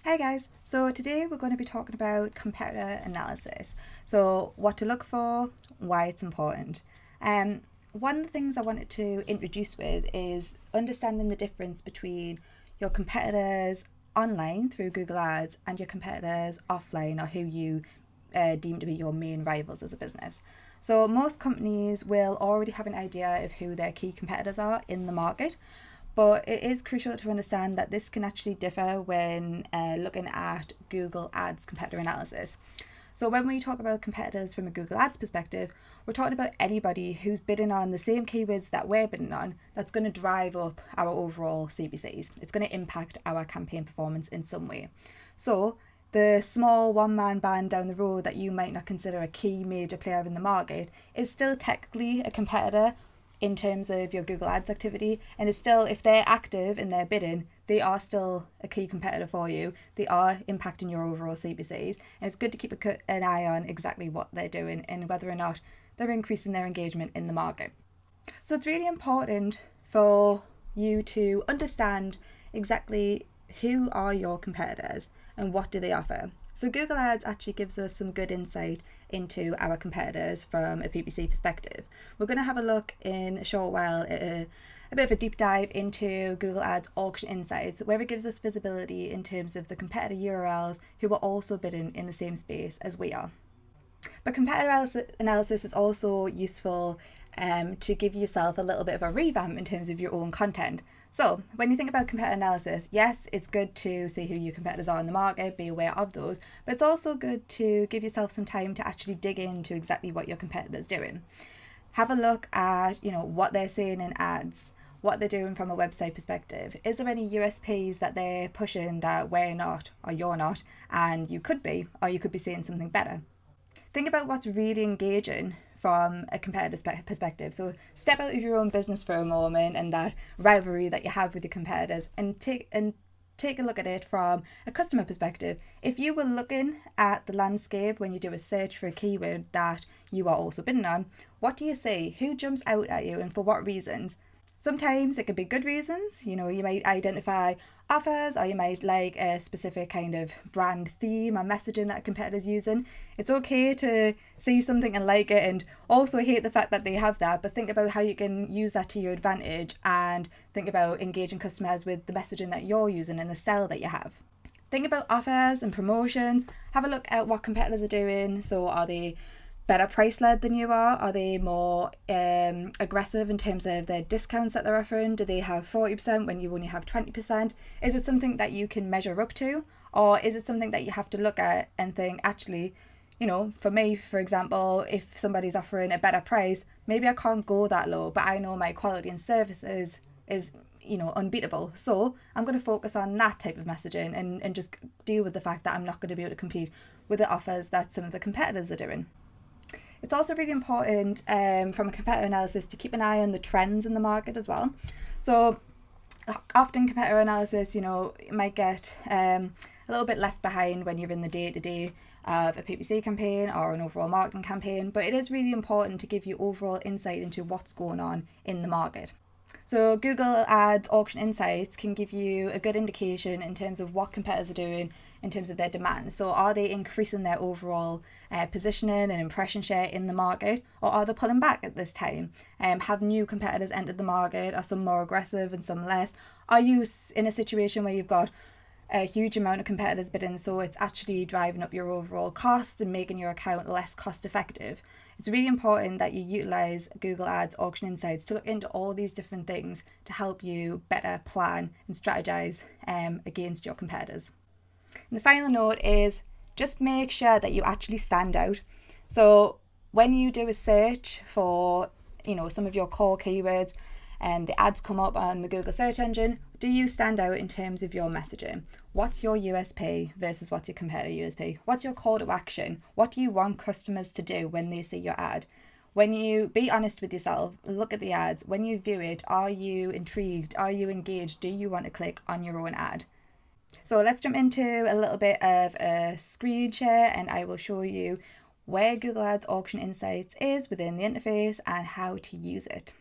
Hey guys, so today we're going to be talking about competitor analysis. So what to look for, why it's important. One of the things I wanted to introduce with is understanding the difference between your competitors online through Google Ads and your competitors offline, or who you deem to be your main rivals as a business. So most companies will already have an idea of who their key competitors are in the market, but it is crucial to understand that this can actually differ when looking at Google Ads competitor analysis. So when we talk about competitors from a Google Ads perspective, we're talking about anybody who's bidding on the same keywords that we're bidding on that's going to drive up our overall CPCs. It's going to impact our campaign performance in some way. So the small one-man band down the road that you might not consider a key major player in the market is still technically a competitor in terms of your Google Ads activity, and it's still, if they're active in their bidding, they are still a key competitor for you. They are impacting your overall CPCs, and it's good to keep an eye on exactly what they're doing and whether or not they're increasing their engagement in the market. So it's really important for you to understand exactly who are your competitors and what do they offer. So Google Ads actually gives us some good insight into our competitors from a PPC perspective. We're going to have a look in a short while at a bit of a deep dive into Google Ads auction insights, where it gives us visibility in terms of the competitor URLs who are also bidding in the same space as we are. But competitor analysis is also useful to give yourself a little bit of a revamp in terms of your own content. So when you think about competitor analysis, yes, it's good to see who your competitors are in the market, be aware of those, but it's also good to give yourself some time to actually dig into exactly what your competitor's doing. Have a look at, what they're saying in ads, what they're doing from a website perspective. Is there any USPs that they're pushing that we're not, or you're not, and you could be, or you could be saying something better? Think about what's really engaging from a competitor's perspective. So step out of your own business for a moment and that rivalry that you have with your competitors, and take a look at it from a customer perspective. If you were looking at the landscape when you do a search for a keyword that you are also bidding on, what do you see? Who jumps out at you and for what reasons? Sometimes it could be good reasons. You might identify offers, or you might like a specific kind of brand theme or messaging that a competitor's using. It's okay to see something and like it and also hate the fact that they have that, but think about how you can use that to your advantage and think about engaging customers with the messaging that you're using and the style that you have. Think about offers and promotions. Have a look at what competitors are doing. So are they better price led than you are? Are they more aggressive in terms of their discounts that they're offering? Do they have 40% when you only have 20%? Is it something that you can measure up to? Or is it something that you have to look at and think, actually, for me, for example, if somebody's offering a better price, maybe I can't go that low, but I know my quality and service is unbeatable. So I'm going to focus on that type of messaging and just deal with the fact that I'm not going to be able to compete with the offers that some of the competitors are doing. It's also really important from a competitor analysis to keep an eye on the trends in the market as well. So often competitor analysis, you might get a little bit left behind when you're in the day-to-day of a PPC campaign or an overall marketing campaign, but it is really important to give you overall insight into what's going on in the market. So Google Ads auction insights can give you a good indication in terms of what competitors are doing in terms of their demand. So are they increasing their overall positioning and impression share in the market, or are they pulling back at this time? Have new competitors entered the market? Are some more aggressive and some less? Are you in a situation where you've got a huge amount of competitors bidding, so it's actually driving up your overall costs and making your account less cost effective? It's really important that you utilize Google Ads auction insights to look into all these different things to help you better plan and strategize against your competitors. And the final note is just make sure that you actually stand out. So when you do a search for some of your core keywords and the ads come up on the Google search engine, do you stand out in terms of your messaging? What's your USP versus what's your competitor USP? What's your call to action? What do you want customers to do when they see your ad? When you be honest with yourself, look at the ads. When you view it, are you intrigued? Are you engaged? Do you want to click on your own ad? So let's jump into a little bit of a screen share and I will show you where Google Ads Auction Insights is within the interface and how to use it.